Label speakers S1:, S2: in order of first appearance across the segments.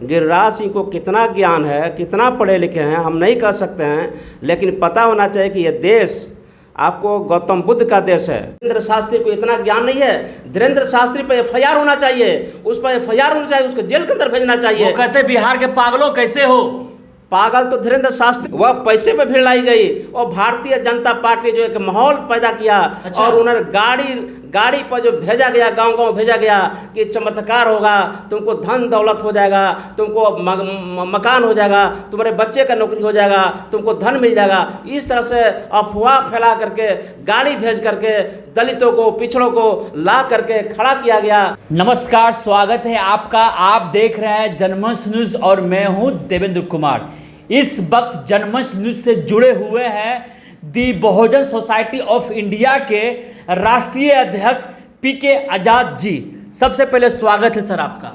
S1: गिरिराज सिंह को कितना ज्ञान है, कितना पढ़े लिखे हैं हम नहीं कह सकते हैं, लेकिन पता होना चाहिए कि यह देश आपको गौतम बुद्ध का देश है। धीरेन्द्र शास्त्री को इतना ज्ञान नहीं है। धीरेन्द्र शास्त्री पर एफआईआर होना चाहिए, उस पर एफआईआर होना चाहिए, उसको जेल के अंदर भेजना चाहिए।
S2: वो कहते बिहार के पागलों कैसे हो?
S1: पागल तो धीरेन्द्र शास्त्री, वह पैसे पे भीड़ लाई गई और भारतीय जनता पार्टी जो एक माहौल पैदा किया।
S2: अच्छा।
S1: और उन्हें गाड़ी पर जो भेजा गया, गांव-गांव भेजा गया कि चमत्कार होगा, तुमको धन दौलत हो जाएगा, तुमको मकान हो जाएगा, तुम्हारे बच्चे का नौकरी हो जाएगा, तुमको धन मिल जाएगा। इस तरह से अफवाह फैला करके गाड़ी भेज करके दलितों को, पिछड़ों को ला करके खड़ा किया गया।
S2: नमस्कार, स्वागत है आपका। आप देख रहे हैं जनमंच न्यूज और मैं हूं देवेंद्र कुमार। इस वक्त जनमंच न्यूज से जुड़े हुए हैं दी बहुजन सोसाइटी ऑफ इंडिया के राष्ट्रीय अध्यक्ष पीके आजाद जी। सबसे पहले स्वागत है सर आपका।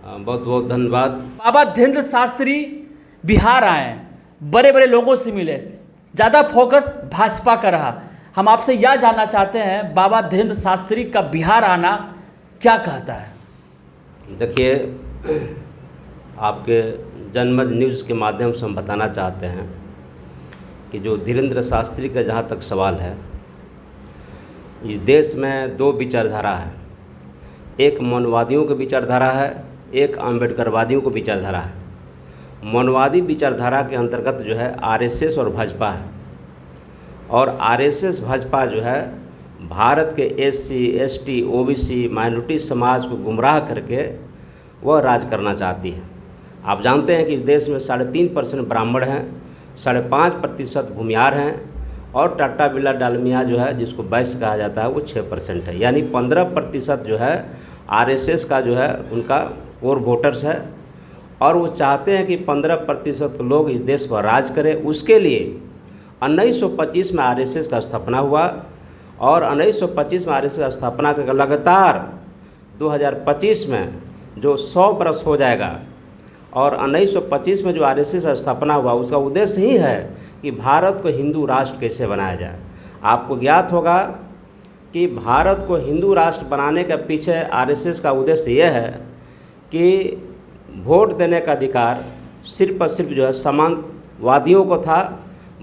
S1: बहुत बहुत धन्यवाद।
S2: बाबा धीरेन्द्र शास्त्री बिहार आए, बड़े बड़े लोगों से मिले, ज़्यादा फोकस भाजपा का रहा। हम आपसे यह जानना चाहते हैं, बाबा धीरेन्द्र शास्त्री का बिहार आना क्या कहता है?
S1: देखिए, आपके जनमत न्यूज़ के माध्यम से हम बताना चाहते हैं कि जो धीरेन्द्र शास्त्री का जहाँ तक सवाल है, इस देश में दो विचारधारा है। एक मौनवादियों की विचारधारा है, एक अम्बेडकरवादियों की विचारधारा है। मौनवादी विचारधारा के अंतर्गत जो है आरएसएस और भाजपा है, और आरएसएस भाजपा जो है भारत के एससी, एसटी, ओबीसी, माइनॉरिटी समाज को गुमराह करके वह राज करना चाहती है। आप जानते हैं कि इस देश में 3.5% ब्राह्मण हैं, 5.5% भूमियार हैं, और टाटा बिरला डालमिया जो है, जिसको वैश्य कहा जाता है, वो 6% है। यानी 15% जो है आरएसएस का जो है उनका कोर वोटर्स है, और वो चाहते हैं कि 15% लोग इस देश पर राज करें। उसके लिए 1925 में आरएसएस का स्थापना हुआ, और 1925 में आरएसएस का स्थापना के लगातार 2025 में जो 100 वर्ष हो जाएगा, और 1925 में जो आरएसएस का स्थापना हुआ, उसका उद्देश्य ही है कि भारत को हिंदू राष्ट्र कैसे बनाया जाए। आपको ज्ञात होगा कि भारत को हिंदू राष्ट्र बनाने के पीछे आरएसएस का उद्देश्य यह है कि वोट देने का अधिकार सिर्फ और सिर्फ जो है समाजवादियों को था।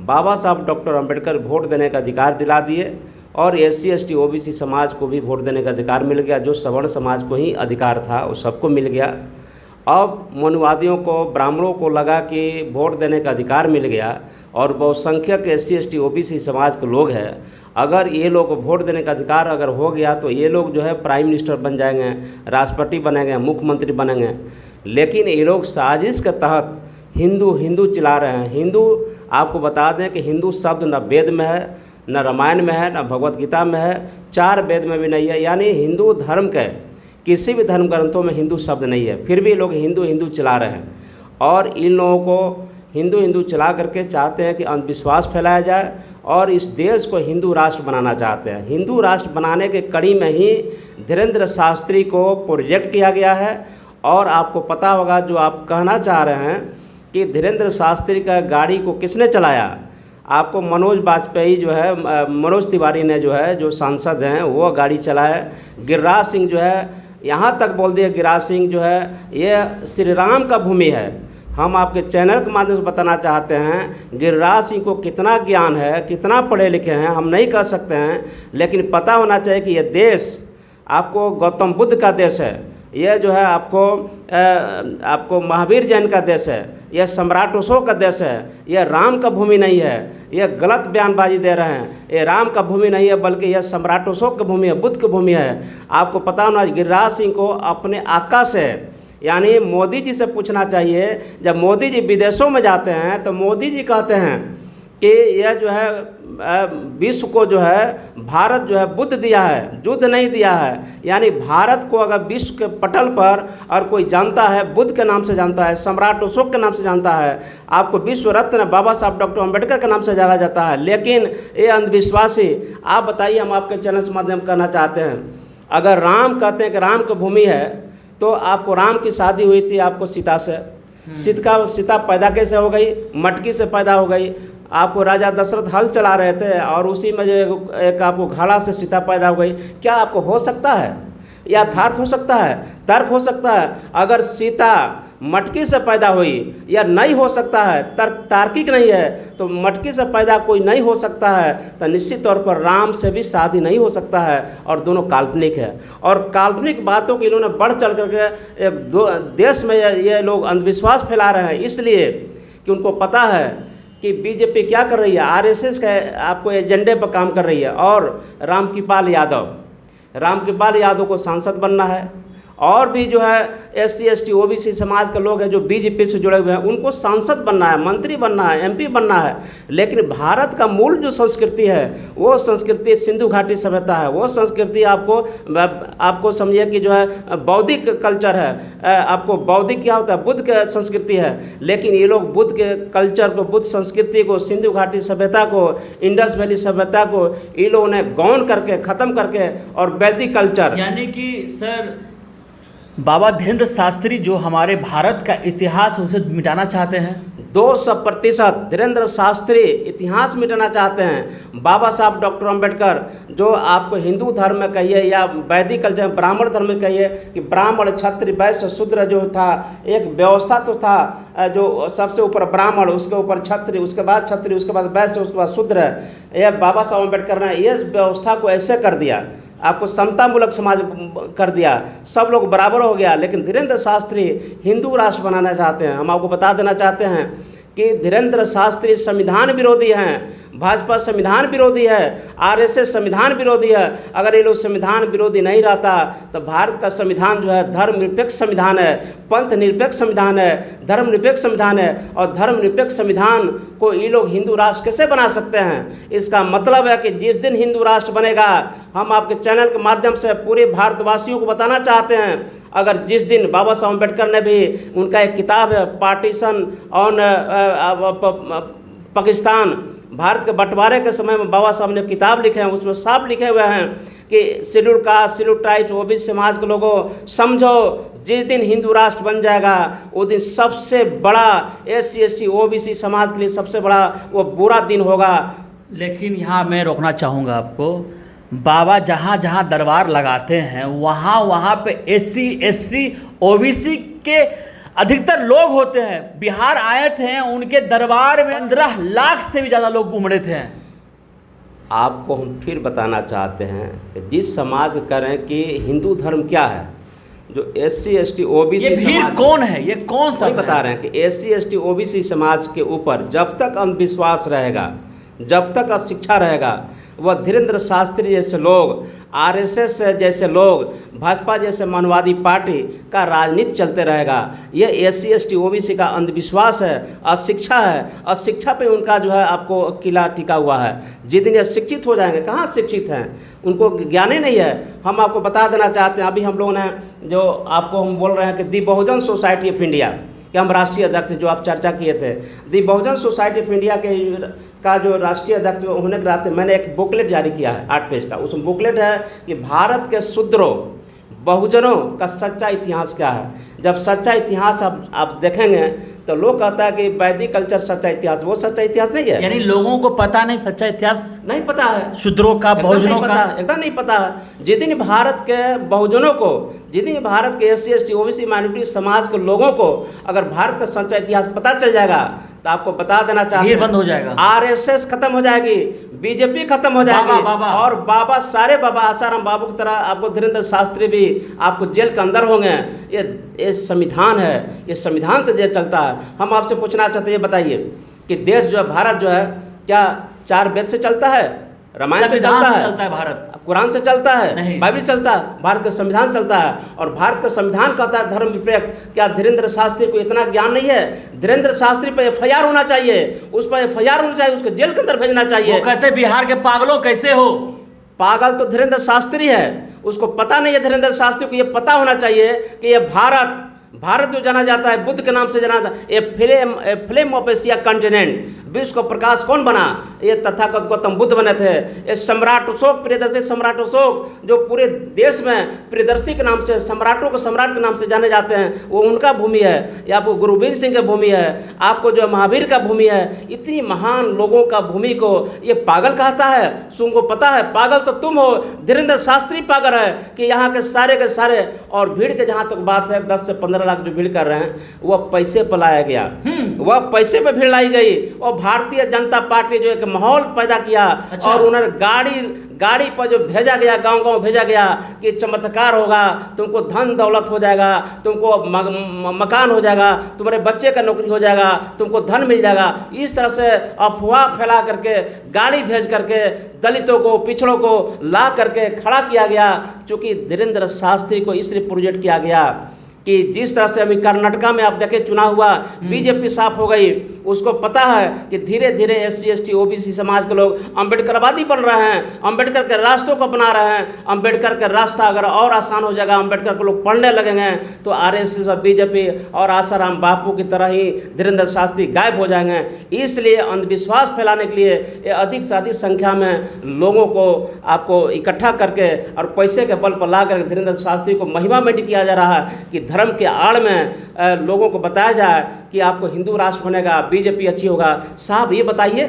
S1: बाबा साहब डॉक्टर अंबेडकर वोट देने का अधिकार दिला दिए, और एससी, एसटी, ओबीसी समाज को भी वोट देने का अधिकार मिल गया। जो सवर्ण समाज को ही अधिकार था वो सबको मिल गया। अब मनुवादियों को, ब्राह्मणों को लगा कि वोट देने का अधिकार मिल गया, और बहुसंख्यक एससी, एसटी, ओबीसी समाज के लोग हैं, अगर ये लोग वोट देने का अधिकार अगर हो गया तो ये लोग जो है प्राइम मिनिस्टर बन जाएंगे, राष्ट्रपति बनेंगे, मुख्यमंत्री बनेंगे। लेकिन ये लोग साजिश के तहत हिंदू हिंदू चिल्ला रहे हैं। हिंदू, आपको बता दें कि हिंदू शब्द न वेद में है, न रामायण में है, न भगवत गीता में है, 4 वेद में भी नहीं है। यानी हिंदू धर्म के किसी भी धर्म ग्रंथों में हिंदू शब्द नहीं है, फिर भी लोग हिंदू हिंदू चला रहे हैं। और इन लोगों को हिंदू हिंदू चला करके चाहते हैं कि अंधविश्वास फैलाया जाए, और इस देश को हिंदू राष्ट्र बनाना चाहते हैं। हिंदू राष्ट्र बनाने के कड़ी में ही धीरेन्द्र शास्त्री को प्रोजेक्ट किया गया है। और आपको पता होगा, जो आप कहना चाह रहे हैं कि धीरेन्द्र शास्त्री का गाड़ी को किसने चलाया, आपको मनोज वाजपेयी जो है, मनोज तिवारी ने जो है, जो सांसद हैं, वो गाड़ी चलाए। गिरिराज सिंह जो है, यहाँ तक बोल दिया गिरिराज सिंह जो है ये श्री राम का भूमि है। हम आपके चैनल के माध्यम से बताना चाहते हैं, गिरिराज सिंह को कितना ज्ञान है, कितना पढ़े लिखे हैं हम नहीं कह सकते हैं, लेकिन पता होना चाहिए कि यह देश आपको गौतम बुद्ध का देश है। यह जो है आपको महावीर जैन का देश है, यह सम्राट अशोक का देश है। यह राम का भूमि नहीं है। यह गलत बयानबाजी दे रहे हैं। ये राम का भूमि नहीं है, बल्कि यह सम्राट अशोक की भूमि है, बुद्ध की भूमि है। आपको पता होना, गिरिराज सिंह को अपने आका से, यानी मोदी जी से पूछना चाहिए। जब मोदी जी विदेशों में जाते हैं तो मोदी जी कहते हैं कि यह जो है विश्व को जो है भारत जो है बुद्ध दिया है, युद्ध नहीं दिया है। यानी भारत को अगर विश्व के पटल पर और कोई जानता है, बुद्ध के नाम से जानता है, सम्राट अशोक के नाम से जानता है, आपको विश्व रत्न बाबा साहब डॉक्टर अंबेडकर के नाम से जाना जाता है। लेकिन ये अंधविश्वासी, आप बताइए, हम आपके चैनल के माध्यम कहना चाहते हैं, अगर राम कहते हैं कि राम की भूमि है, तो आपको राम की शादी हुई थी आपको सीता से, सीता पैदा कैसे हो गई? मटकी से पैदा हो गई। आपको राजा दशरथ हल चला रहे थे और उसी में जो एक आपको घड़ा से सीता पैदा हो गई। क्या आपको हो सकता है? यथार्थ हो सकता है? तर्क हो सकता है? अगर सीता मटकी से पैदा हुई या नहीं हो सकता है, तार्किक नहीं है, तो मटकी से पैदा कोई नहीं हो सकता है, तो निश्चित तौर पर राम से भी शादी नहीं हो सकता है, और दोनों काल्पनिक है। और काल्पनिक बातों के इन्होंने बढ़ चढ़ करके देश में ये लोग अंधविश्वास फैला रहे हैं, इसलिए कि उनको पता है कि बीजेपी क्या कर रही है, आरएसएस के आपको एजेंडे पर काम कर रही है। और रामकृपाल यादव को सांसद बनना है, और भी जो है SC ST OBC समाज के लोग हैं जो बीजेपी से जुड़े हुए हैं, उनको सांसद बनना है, मंत्री बनना है, MP बनना है। लेकिन भारत का मूल जो संस्कृति है वो संस्कृति सिंधु घाटी सभ्यता है, वो संस्कृति आपको समझिए कि जो है बौद्धिक कल्चर है। आपको बौद्धिक क्या होता है, बुद्ध के संस्कृति है। लेकिन ये लोग बुद्ध के कल्चर को, बुद्ध संस्कृति को, सिंधु घाटी सभ्यता को, इंडस वैली सभ्यता को ये लोगों ने गौण करके, ख़त्म करके, और वैदिक कल्चर,
S2: यानी कि सर बाबा धीरेन्द्र शास्त्री जो हमारे भारत का इतिहास उसे मिटाना चाहते हैं।
S1: 200% धीरेन्द्र शास्त्री इतिहास मिटाना चाहते हैं। बाबा साहब डॉक्टर अम्बेडकर जो आपको हिंदू धर्म में कहिए या वैदिक कल्चर ब्राह्मण धर्म में कहिए कि ब्राह्मण क्षत्रिय वैश्य शूद्र जो था, एक व्यवस्था तो था, जो सबसे ऊपर ब्राह्मण, उसके ऊपर क्षत्रिय, उसके बाद क्षत्रिय, उसके बाद वैश्य, उसके बाद शूद्र। यह बाबा साहब अम्बेडकर ने ये व्यवस्था को ऐसे कर दिया, आपको समतामूलक समाज कर दिया, सब लोग बराबर हो गया। लेकिन धीरेन्द्र शास्त्री हिंदू राष्ट्र बनाना चाहते हैं। हम आपको बता देना चाहते हैं कि धीरेन्द्र शास्त्री संविधान विरोधी हैं, भाजपा संविधान विरोधी है, RSS संविधान विरोधी है। अगर ये लोग संविधान विरोधी नहीं रहता तो भारत का संविधान जो है धर्मनिरपेक्ष संविधान है, पंथ निरपेक्ष संविधान है, धर्मनिरपेक्ष संविधान है। और धर्मनिरपेक्ष संविधान को ये लोग हिंदू राष्ट्र कैसे बना सकते हैं? इसका मतलब है कि जिस दिन हिंदू राष्ट्र बनेगा, हम आपके चैनल के माध्यम से पूरे भारतवासियों को बताना चाहते हैं, अगर जिस दिन बाबा साहब अम्बेडकर ने भी, उनका एक किताब है पार्टीशन ऑन पाकिस्तान, भारत के बंटवारे के समय में बाबा साहब ने किताब लिखे हैं, उसमें साफ लिखे हुए हैं कि schedule caste, schedule tribes, OBC समाज के लोगों समझो, जिस दिन हिंदू राष्ट्र बन जाएगा वो दिन सबसे बड़ा SC ST OBC समाज के लिए सबसे बड़ा वो बुरा दिन होगा।
S2: लेकिन यहाँ मैं रोकना चाहूँगा आपको, बाबा जहाँ जहाँ दरबार लगाते हैं वहाँ पे SC ST OBC के अधिकतर लोग होते हैं। बिहार आए थे, उनके दरबार में 15 लाख से भी ज़्यादा लोग उमड़े थे।
S1: आपको हम फिर बताना चाहते हैं कि जिस समाज करें कि हिंदू धर्म क्या है, जो SC ST OBC
S2: ये भीड़ कौन है, ये कौन सा
S1: बता रहे हैं कि SC ST OBC समाज के ऊपर जब तक अंधविश्वास रहेगा, जब तक अशिक्षा रहेगा, वह धीरेन्द्र शास्त्री जैसे लोग, RSS जैसे लोग, भाजपा जैसे मानववादी पार्टी का राजनीति चलते रहेगा। ये SC ST OBC का अंधविश्वास है, अशिक्षा है, अशिक्षा पे उनका जो है आपको किला टिका हुआ है। जिस दिन ये शिक्षित हो जाएंगे, कहाँ शिक्षित हैं, उनको ज्ञान ही नहीं है। हम आपको बता देना चाहते हैं, अभी हम लोगों ने जो आपको हम बोल रहे हैं कि दी बहुजन सोसाइटी ऑफ इंडिया कि हम राष्ट्रीय अध्यक्ष जो आप चर्चा किए थे, दी बहुजन सोसाइटी ऑफ इंडिया का जो राष्ट्रीय अध्यक्ष होने के नाते मैंने एक बुकलेट जारी किया है 8 पेज का। उस बुकलेट है कि भारत के शूद्रों, बहुजनों का सच्चा इतिहास क्या है। जब सच्चा इतिहास आप देखेंगे तो लोग कहता है कि वैदिक कल्चर सच्चा इतिहास, वो सच्चा इतिहास नहीं है।
S2: यानी लोगों को पता नहीं, सच्चा इतिहास
S1: नहीं पता है,
S2: शूद्रों का, बहुजनों का
S1: एकदम नहीं पता है। जिस दिन भारत के बहुजनों को, जिस दिन भारत के SC ST OBC माइनॉरिटी समाज के लोगों को अगर भारत का सच्चा इतिहास पता चल जाएगा तो आपको बता देना चाहते हैं,
S2: बंद हो जाएगा,
S1: RSS खत्म हो जाएगी, BJP खत्म हो जाएगी, और बाबा, सारे बाबा, आसाराम बाबू की तरह आपको धीरेन्द्र शास्त्री भी आपको जेल के अंदर होंगे। ये संविधान है, ये संविधान से देश चलता है। हम आपसे पूछना चाहते हैं, ये बताइए कि देश जो है, भारत जो है, क्या 4 वेद से चलता है, रामायण से चलता है,
S2: भारत
S1: कुरान से चलता है, बाइबल चलता है, भारत का संविधान चलता है। और भारत का संविधान कहता है धर्म निरपेक्ष। क्या धीरेन्द्र शास्त्री को इतना ज्ञान नहीं है? धीरेन्द्र शास्त्री पर FIR होना चाहिए, उस पर FIR होना चाहिए, उसको जेल के अंदर भेजना चाहिए।
S2: वो कहते बिहार के पागलों कैसे हो?
S1: पागल तो धीरेन्द्र शास्त्री है, उसको पता नहीं है। धीरेन्द्र शास्त्री को ये पता होना चाहिए कि ये भारत जो जाना जाता है, बुद्ध के नाम से जाना जाता है, ये फ्लेम ऑफ एशिया कंटिनेंट, विश्व को प्रकाश कौन बना? ये तथागत गौतम बुद्ध बने थे। ये सम्राट अशोक, प्रियदर्शी सम्राट अशोक जो पूरे देश में प्रियदर्शी के नाम से, सम्राटों के सम्राट के नाम से जाने जाते हैं, वो उनका भूमि है। या आपको गुरु गोविंद सिंह की भूमि है, आपको जो महावीर का भूमि है। इतनी महान लोगों का भूमि को ये पागल कहता है। तुमको पता है पागल तो तुम हो, धीरेन्द्र शास्त्री पागल है कि यहाँ के सारे और भीड़ के जहाँ तक बात है 10 से 15 15 लाख जो भीड़ कर रहे हैं वह पैसे पर लाया गया, वह पैसे पे भीड़ लाई गई और भारतीय जनता पार्टी जो एक माहौल पैदा किया।
S2: अच्छा।
S1: और उन्होंने गाड़ी पर जो भेजा गया, गांव-गांव भेजा गया कि चमत्कार होगा, तुमको धन दौलत हो जाएगा, तुमको मकान हो जाएगा, तुम्हारे बच्चे का नौकरी हो जाएगा, तुमको धन मिल जाएगा। इस तरह से अफवाह फैला करके गाड़ी भेज करके दलितों को, पिछड़ों को ला करके खड़ा किया गया। चूँकि धीरेन्द्र शास्त्री को इसलिए प्रोजेक्ट किया गया कि जिस तरह से अभी कर्नाटका में आप देखें चुनाव हुआ, बीजेपी साफ हो गई। उसको पता है कि धीरे धीरे SC ST OBC समाज के लोग अम्बेडकरवादी बन रहे हैं, अम्बेडकर के रास्तों को अपना रहे हैं। अम्बेडकर का रास्ता अगर और आसान हो जाएगा, अम्बेडकर को लोग पढ़ने लगेंगे तो RSS और बीजेपी और आसाराम बापू की तरह ही धीरेन्द्र शास्त्री गायब हो जाएंगे। इसलिए अंधविश्वास फैलाने के लिए ये अधिक से अधिक संख्या में लोगों को आपको इकट्ठा करके और पैसे के बल पर ला करके धीरेन्द्र शास्त्री को महिमामंडित किया जा रहा है कि धर्म के आड़ में लोगों को बताया जाए कि आपको हिंदू राष्ट्र बनेगा, बीजेपी अच्छी होगा। साहब ये बताइए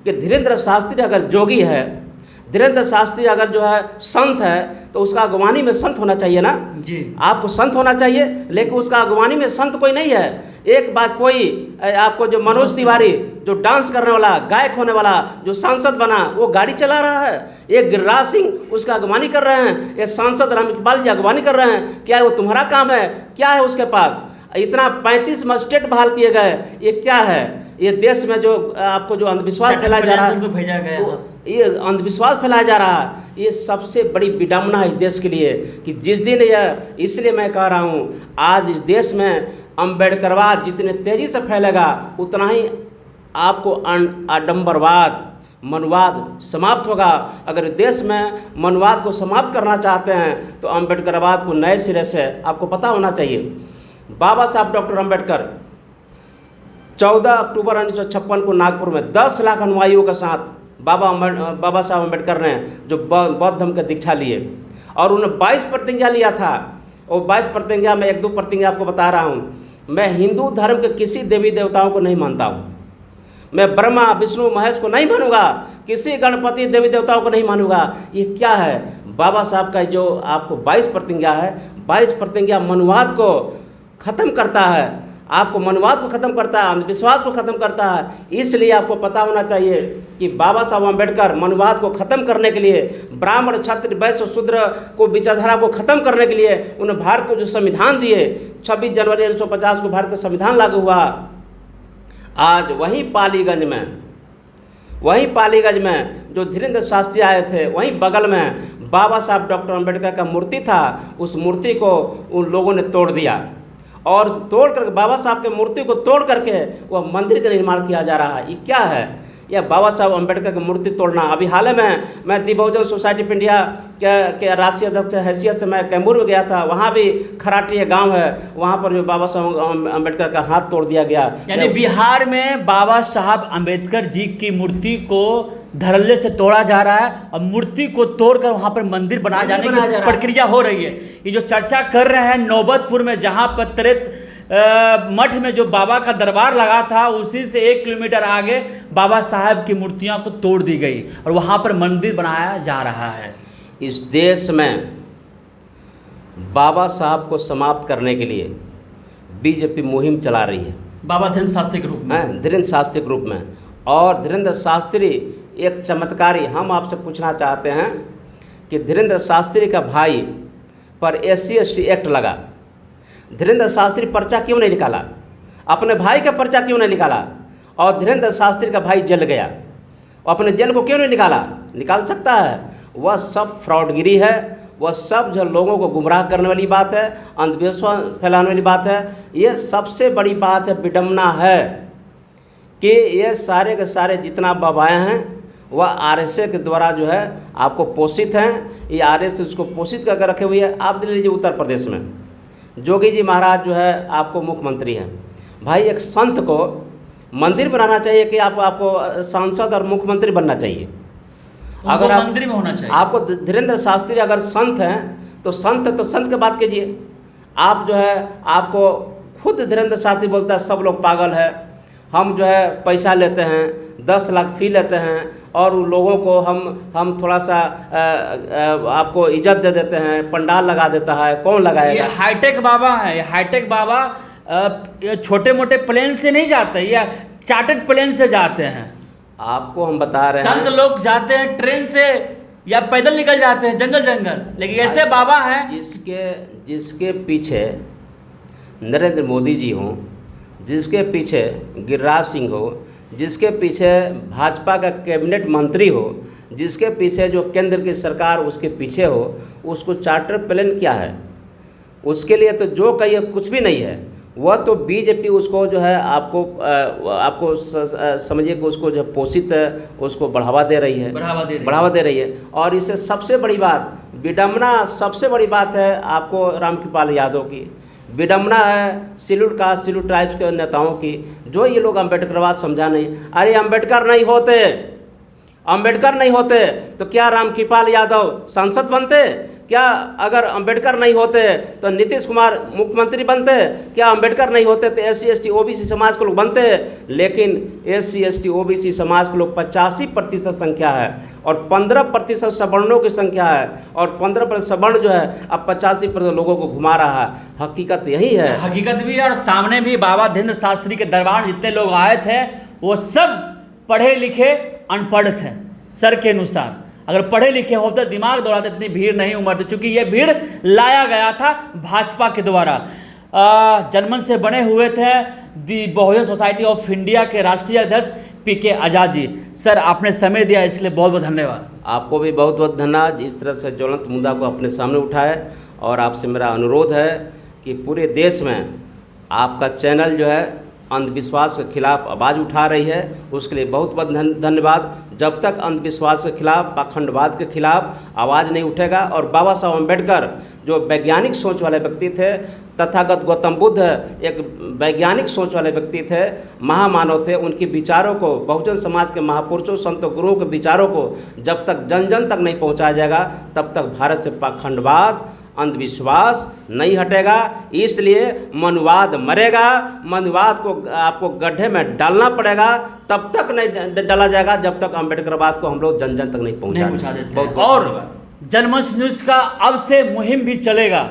S1: कि धीरेन्द्र शास्त्री अगर जोगी है, धीरेन्द्र शास्त्री अगर जो है संत है, तो उसका अगवानी में संत होना चाहिए ना
S2: जी।
S1: आपको संत होना चाहिए, लेकिन उसका अगवानी में संत कोई नहीं है। एक बात कोई आपको जो मनोज तिवारी जो डांस करने वाला, गायक होने वाला, जो सांसद बना, वो गाड़ी चला रहा है। एक गिरिराज सिंह उसका अगवानी कर रहे हैं, ये सांसद राम इकबाल जी अगवानी कर रहे हैं। क्या वो तुम्हारा काम है? क्या है उसके पास? इतना 35 मजिस्ट्रेट बहाल किए गए, ये क्या है? ये देश में जो आपको जो अंधविश्वास फैलाया जा रहा है,
S2: भेजा गया,
S1: ये अंधविश्वास फैलाया जा रहा है, ये सबसे बड़ी विडम्बना है इस देश के लिए कि जिस दिन यह, इसलिए मैं कह रहा हूँ आज इस देश में अम्बेडकरवाद जितने तेज़ी से फैलेगा उतना ही आपको आडंबरवाद, मनुवाद समाप्त होगा। अगर देश में मनुवाद को समाप्त करना चाहते हैं तो अम्बेडकरवाद को नए सिरे से आपको पता होना चाहिए। बाबा साहब डॉक्टर अम्बेडकर 14 अक्टूबर 1956 को नागपुर में 10 लाख अनुयायियों के साथ बाबा साहब अम्बेडकर ने जो बौद्ध धर्म की दीक्षा लिए और उन्होंने 22 प्रतिज्ञा लिया था। और 22 प्रतिज्ञा में 1-2 प्रतिज्ञा आपको बता रहा हूँ। मैं हिंदू धर्म के किसी देवी देवताओं को नहीं मानता हूँ। मैं ब्रह्मा विष्णु महेश को नहीं मानूंगा, किसी गणपति देवी देवताओं को नहीं मानूंगा। ये क्या है? बाबा साहब का जो आपको 22 प्रतिज्ञा है, 22 प्रतिज्ञा मनुवाद को ख़त्म करता है, आपको मनुवाद को ख़त्म करता है, अंधविश्वास को ख़त्म करता है। इसलिए आपको पता होना चाहिए कि बाबा साहब अम्बेडकर मनुवाद को ख़त्म करने के लिए, ब्राह्मण क्षत्रिय वैश्य शूद्र को विचारधारा को ख़त्म करने के लिए उन्हें भारत को जो संविधान दिए, 26 जनवरी 1950 को भारत का संविधान लागू हुआ। आज वहीं पालीगंज में जो धीरेन्द्र शास्त्री आए थे, वहीं बगल में बाबा साहब डॉक्टर अम्बेडकर का मूर्ति था। उस मूर्ति को उन लोगों ने तोड़ दिया और तोड़ कर बाबा साहब के मूर्ति को तोड़ करके वह मंदिर का निर्माण किया जा रहा है। ये क्या है? यह बाबा साहब अम्बेडकर की मूर्ति तोड़ना। अभी हाल में मैं दी बहुजन सोसाइटी ऑफ इंडिया के राष्ट्रीय अध्यक्ष हैसियत से मैं कैमूर में गया था। वहाँ भी खराटी गांव है, वहाँ पर भी बाबा साहब अम्बेडकर का हाथ तोड़ दिया गया।
S2: यानी बिहार में बाबा साहब अम्बेडकर जी की मूर्ति को धड़ल्ले से तोड़ा जा रहा है और मूर्ति को तोड़कर वहाँ पर मंदिर बनाए जाने की प्रक्रिया हो रही है। ये जो चर्चा कर रहे हैं नौबतपुर में, जहाँ पर त्रेत मठ में जो बाबा का दरबार लगा था, उसी से 1 किलोमीटर आगे बाबा साहब की मूर्तियां को तोड़ दी गई और वहां पर मंदिर बनाया जा रहा है।
S1: इस देश में बाबा साहब को समाप्त करने के लिए बीजेपी मुहिम चला रही है,
S2: बाबा धीरेन्द्र शास्त्री के रूप में,
S1: धीरेन्द्र शास्त्री के रूप में। और धीरेन्द्र शास्त्री एक चमत्कारी, हम आपसे पूछना चाहते हैं कि धीरेन्द्र शास्त्री का भाई पर SC ST एक्ट लगा, धीरेन्द्र शास्त्री पर्चा क्यों नहीं निकाला? अपने भाई का पर्चा क्यों नहीं निकाला? और धीरेन्द्र शास्त्री का भाई जल गया, अपने जेल को क्यों नहीं निकाला? निकाल सकता है। वह सब फ्रॉडगिरी है, वह सब जो लोगों को गुमराह करने वाली बात है, अंधविश्वास फैलाने वाली बात है। ये सबसे बड़ी बात है, विडम्बना है कि ये सारे के सारे जितना बाबाएँ हैं वह RSS के द्वारा जो है आपको पोषित हैं। ये RSS उसको पोषित करके रखे हुए है। आप देख लीजिए उत्तर प्रदेश में जोगी जी महाराज जो है आपको मुख्यमंत्री हैं। भाई एक संत को मंदिर बनाना चाहिए कि आपको सांसद और मुख्यमंत्री बनना चाहिए? अगर आप
S2: मंदिर में होना चाहिए।
S1: आपको धीरेन्द्र शास्त्री अगर संत हैं तो संत की बात कीजिए। आप जो है आपको खुद धीरेन्द्र शास्त्री बोलता है सब लोग पागल है, हम जो है पैसा लेते हैं, 10 लाख फी लेते हैं और उन लोगों को हम थोड़ा सा आपको इज्जत दे देते हैं, पंडाल लगा देता है, कौन लगाएगा?
S2: ये हाईटेक बाबा है, ये हाईटेक बाबा छोटे मोटे प्लेन से नहीं जाते, या चार्टर्ड प्लेन से जाते हैं।
S1: आपको हम बता रहे हैं,
S2: संत लोग जाते हैं ट्रेन से या पैदल निकल जाते हैं जंगल जंगल, लेकिन ऐसे बाबा हैं
S1: जिसके पीछे नरेंद्र मोदी जी हों, जिसके पीछे गिरिराज सिंह हो, जिसके पीछे भाजपा का कैबिनेट मंत्री हो, जिसके पीछे जो केंद्र की सरकार उसके पीछे हो, उसको चार्टर प्लेन क्या है? उसके लिए तो जो कहिए कुछ भी नहीं है। वह तो बीजेपी उसको जो है आपको समझिए कि उसको जो पोषित उसको बढ़ावा दे रही है। और इससे सबसे बड़ी बात, विडम्बना सबसे बड़ी बात है आपको रामकृपाल यादव की, विडम्बना है शेड्यूल कास्ट शेड्यूल ट्राइब्स के नेताओं की, जो ये लोग अम्बेडकरवाद समझा नहीं। अरे अम्बेडकर नहीं होते तो क्या रामकृपाल यादव सांसद बनते? क्या अगर अम्बेडकर नहीं होते तो नीतीश कुमार मुख्यमंत्री बनते? क्या अम्बेडकर नहीं होते तो SC ST OBC समाज के लोग बनते? लेकिन SC ST OBC समाज के लोग 85% संख्या है और 15% सवर्णों की संख्या है, और 15% सवर्ण जो है अब 85% लोगों को घुमा रहा है। हकीकत यही है।
S2: हकीकत भी है। और सामने भी बाबा धीरेन्द्र शास्त्री के दरबार जितने लोग आए थे वो सब पढ़े लिखे अनपढ़ थे। सर के अनुसार अगर पढ़े लिखे होते दिमाग दौड़ाते इतनी भीड़ नहीं उमड़ती, चूंकि ये भीड़ लाया गया था भाजपा के द्वारा। जनमंच से बने हुए थे दी बहुजन सोसाइटी ऑफ इंडिया के राष्ट्रीय अध्यक्ष PK आज़ाद जी। सर आपने समय दिया इसके लिए बहुत बहुत धन्यवाद।
S1: आपको भी बहुत बहुत धन्यवाद, इस तरह से ज्वलंत मुद्दा को अपने सामने उठाए। और आपसे मेरा अनुरोध है कि पूरे देश में आपका चैनल जो है अंधविश्वास के खिलाफ आवाज़ उठा रही है, उसके लिए बहुत बहुत धन्यवाद। जब तक अंधविश्वास के खिलाफ, पाखंडवाद के खिलाफ आवाज़ नहीं उठेगा और बाबा साहब अम्बेडकर जो वैज्ञानिक सोच वाले व्यक्ति थे, तथागत गौतम बुद्ध एक वैज्ञानिक सोच वाले व्यक्ति थे, महामानव थे, उनके विचारों को, बहुजन समाज के महापुरुषों संतों गुरुओं के विचारों को जब तक जन जन तक नहीं पहुंचाया जाएगा तब तक भारत से पाखंडवाद, अंधविश्वास नहीं हटेगा। इसलिए मनुवाद मरेगा, मनुवाद को आपको गड्ढे में डालना पड़ेगा, तब तक नहीं डाला जाएगा जब तक अम्बेडकरवाद को हम लोग जन जन तक नहीं पहुंचा देते।
S2: और जनमंच न्यूज़ का अब से मुहिम भी चलेगा।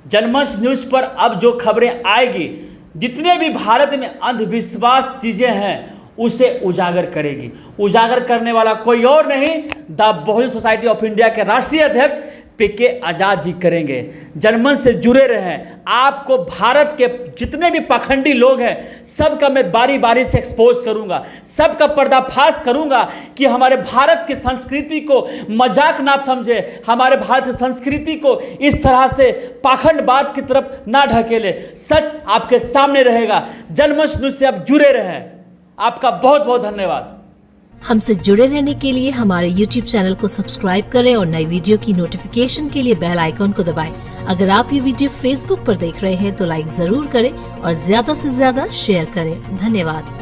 S2: जनमंच न्यूज़ पर अब जो खबरें आएगी, जितने भी भारत में अंधविश्वास चीज़ें हैं उसे उजागर करेगी। उजागर करने वाला कोई और नहीं, the Bahujan society of India के राष्ट्रीय अध्यक्ष PK आज़ाद जी करेंगे। जनमंच से जुड़े रहें। आपको भारत के जितने भी पाखंडी लोग हैं सबका मैं बारी बारी से एक्सपोज करूंगा, सबका पर्दाफाश करूंगा कि हमारे भारत की संस्कृति को मजाक ना समझे, हमारे भारत की संस्कृति को इस तरह से पाखंडवाद की तरफ ना ढकेले। सच आपके सामने रहेगा। जनमंच न्यूज़ से आप जुड़े रहें। आपका बहुत बहुत धन्यवाद।
S3: हमसे जुड़े रहने के लिए हमारे YouTube चैनल को सब्सक्राइब करें और नई वीडियो की नोटिफिकेशन के लिए बेल आइकॉन को दबाएं। अगर आप ये वीडियो Facebook पर देख रहे हैं तो लाइक जरूर करें और ज्यादा से ज्यादा शेयर करें। धन्यवाद।